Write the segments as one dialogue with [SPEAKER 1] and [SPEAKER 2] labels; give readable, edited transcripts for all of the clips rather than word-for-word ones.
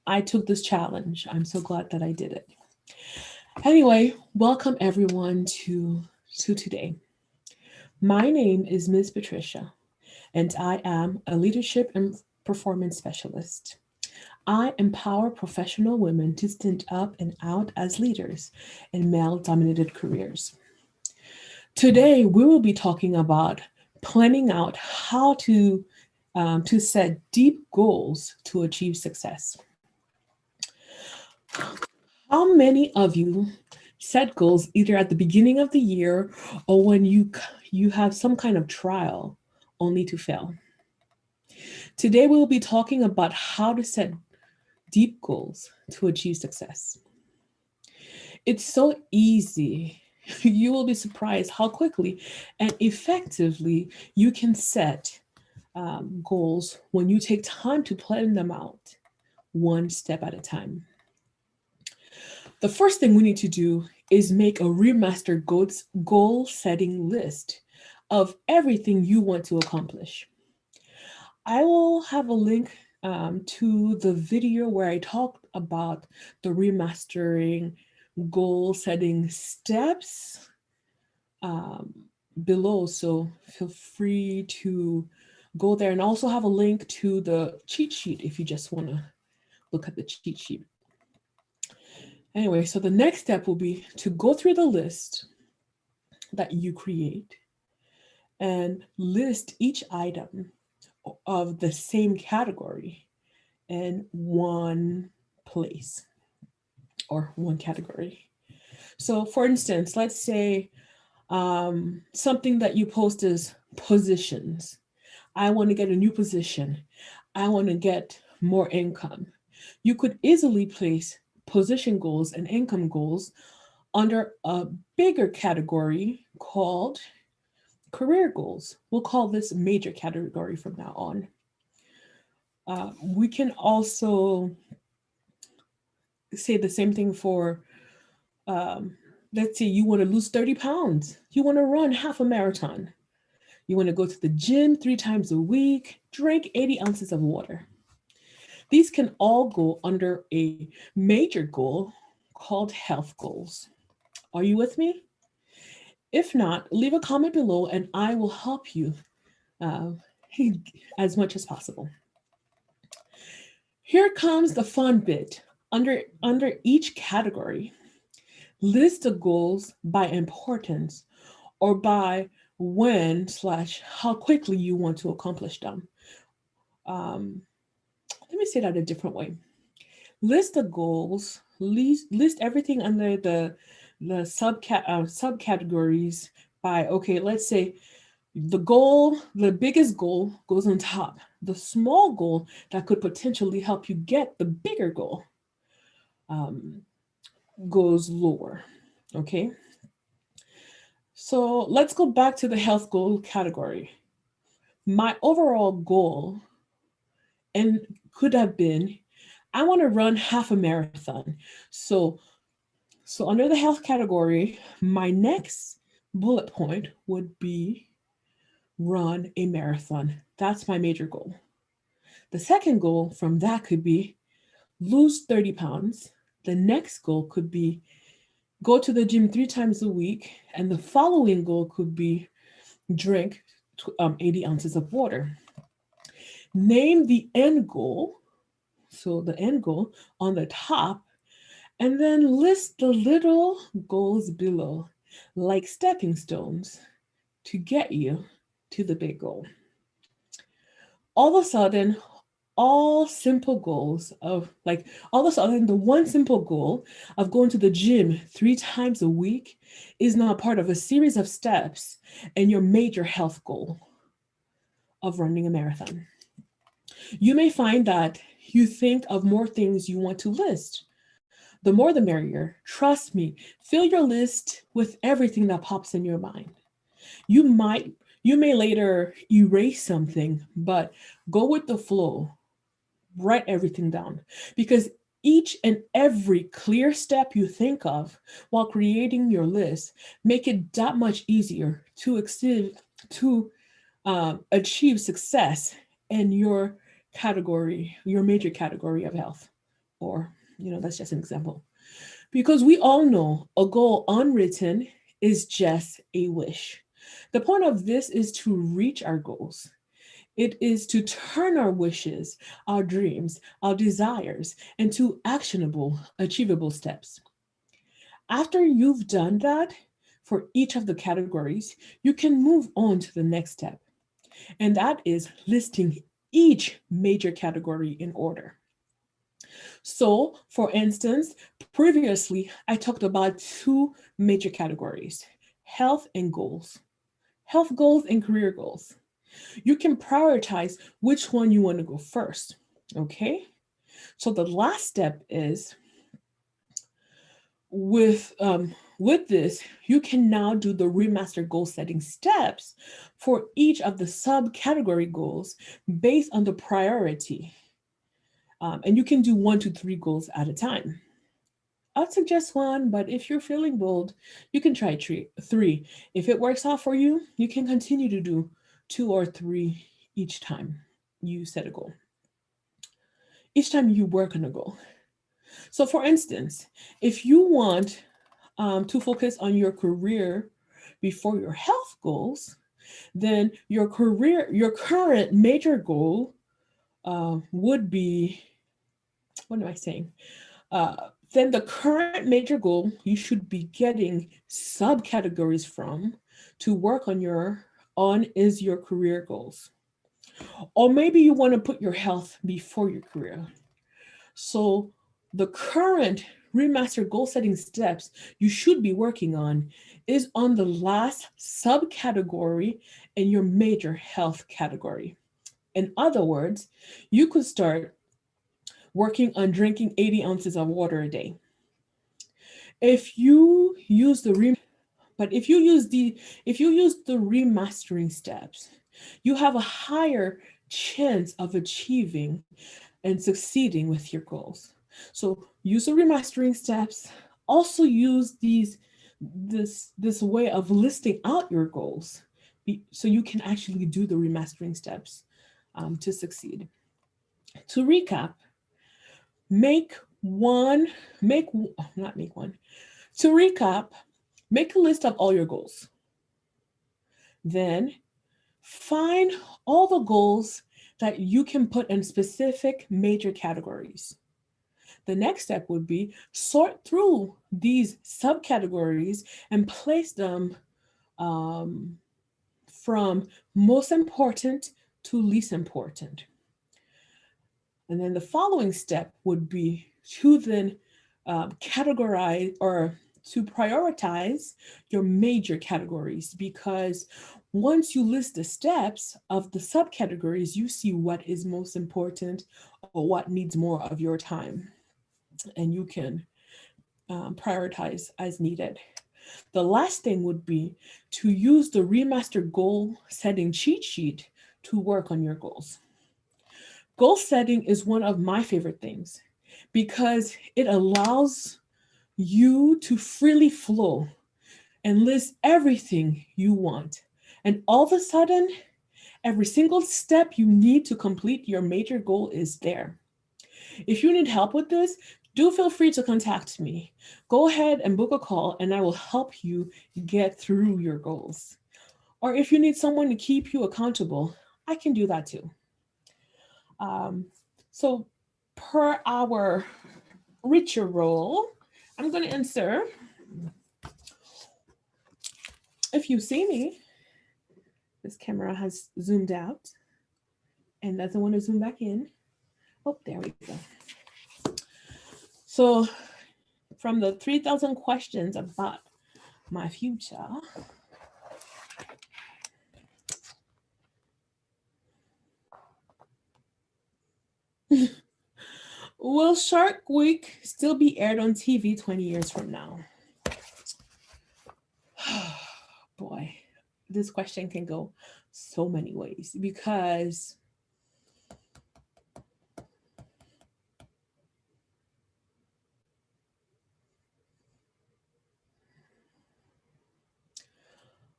[SPEAKER 1] I took this challenge. I'm so glad that I did it. Anyway, welcome everyone to today. My name is Ms. Patricia, and I am a leadership and performance specialist. I empower professional women to stand up and out as leaders in male dominated careers. Today, we will be talking about planning out how to set deep goals to achieve success. How many of you set goals either at the beginning of the year or when you have some kind of trial only to fail? Today, we will be talking about how to set deep goals to achieve success. It's so easy. You will be surprised how quickly and effectively you can set goals when you take time to plan them out one step at a time. The first thing we need to do is make a remastered goal setting list of everything you want to accomplish. I will have a link to the video where I talked about the remastering goal setting steps um, below. So feel free to go there and also have a link to the cheat sheet if you just want to look at the cheat sheet. Anyway, so the next step will be to go through the list that you create and list each item of the same category in one place or one category. So, for instance, let's say something that you post is positions. I want to get a new position. I want to get more income. You could easily place position goals and income goals under a bigger category called career goals. We'll call this major category from now on. We can also say the same thing for, um, let's say you want to lose 30 pounds, you want to run half a marathon, you want to go to the gym 3 times a week, drink 80 ounces of water. These can all go under a major goal called health goals. Are you with me? If not, leave a comment below and I will help you uh, as much as possible. Here comes the fun bit. Under each category, list the goals by importance or by when slash how quickly you want to accomplish them. Um, Let me say that a different way. List the goals, list everything under the subcategories by, okay, let's say the biggest goal goes on top. The small goal that could potentially help you get the bigger goal um, goes lower. Okay. So let's go back to the health goal category. My overall goal and could have been I want to run half a marathon. So so under the health category, my next bullet point would be run a marathon. That's my major goal. The second goal from that could be lose 30 pounds. The next goal could be go to the gym 3 times a week. And the following goal could be drink 80 ounces of water. Name the end goal. So the end goal on the top, and then list the little goals below, like stepping stones to get you to the big goal. All of a sudden, all simple goals of like all of a sudden the one simple goal of going to the gym 3 times a week is now part of a series of steps in your major health goal of running a marathon. You may find that you think of more things you want to list. The more the merrier. Trust me, fill your list with everything that pops in your mind. You might you may later erase something, but go with the flow. Write everything down because each and every clear step you think of while creating your list make it that much easier to achieve success in your category, your major category of health. or, that's just an example. Because we all know a goal unwritten is just a wish. The point of this is to reach our goals. It is to turn our wishes, our dreams, our desires into actionable, achievable steps. After you've done that for each of the categories, you can move on to the next step, and that is listing each major category in order. So, for instance, previously I talked about two major categories: health and goals, health goals and career goals. You can prioritize which one you want to go first. Okay. So the last step is with with this, you can now do the remaster goal setting steps for each of the subcategory goals based on the priority. And you can do 1 to 3 goals at a time. I'd suggest one, but if you're feeling bold, you can try three. If it works out for you, you can continue to do 2 or 3 each time you set a goal, each time you work on a goal. So, for instance, if you want to focus on your career before your health goals, then your current major goal would be, what am I saying? Uh, then the current major goal you should be getting subcategories from to work on is your career goals. Or maybe you want to put your health before your career. So the current remaster goal setting steps you should be working on is on the last subcategory in your major health category. In other words, you could start working on drinking 80 ounces of water a day. If you use but if you use the remastering steps, you have a higher chance of achieving and succeeding with your goals. So use the remastering steps. Also use this way of listing out your goals, so you can actually do the remastering steps to succeed. To recap, make one, make not make one. To recap, make a list of all your goals. Then find all the goals that you can put in specific major categories. The next step would be sort through these subcategories and place them um, from most important to least important. And then the following step would be to then categorize or to prioritize your major categories, because once you list the steps of the subcategories, you see what is most important or what needs more of your time, and you can prioritize as needed. The last thing would be to use the remaster goal setting cheat sheet to work on your goals. Goal setting is one of my favorite things because it allows you to freely flow and list everything you want. And all of a sudden, every single step you need to complete your major goal is there. If you need help with this, do feel free to contact me. Go ahead and book a call, and I will help you get through your goals. Or if you need someone to keep you accountable, I can do that too. Um, so, per our ritual, I'm going to insert. If you see me, this camera has zoomed out and doesn't want to zoom back in. Oh, there we go. So, from the 3,000 questions about my future, will Shark Week still be aired on TV 20 years from now? Boy, this question can go so many ways because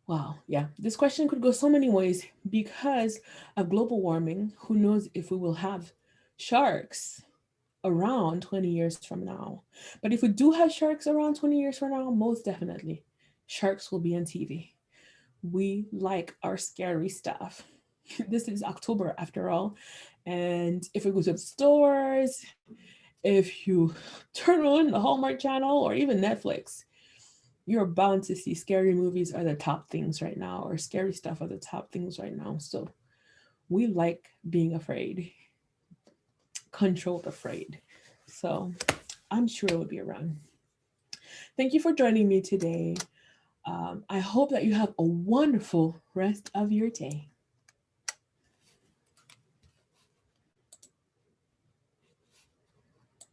[SPEAKER 1] wow, yeah, this question could go so many ways because of global warming. Who knows if we will have sharks around 20 years from now. But if we do have sharks around 20 years from now, most definitely, sharks will be on TV. We like our scary stuff. This is October after all. And if we go to the stores, if you turn on the Hallmark Channel or even Netflix, you're bound to see scary movies are the top things right now, or scary stuff are the top things right now. So we like being afraid, controlled afraid. So I'm sure it will be around. Thank you for joining me today. I hope that you have a wonderful rest of your day.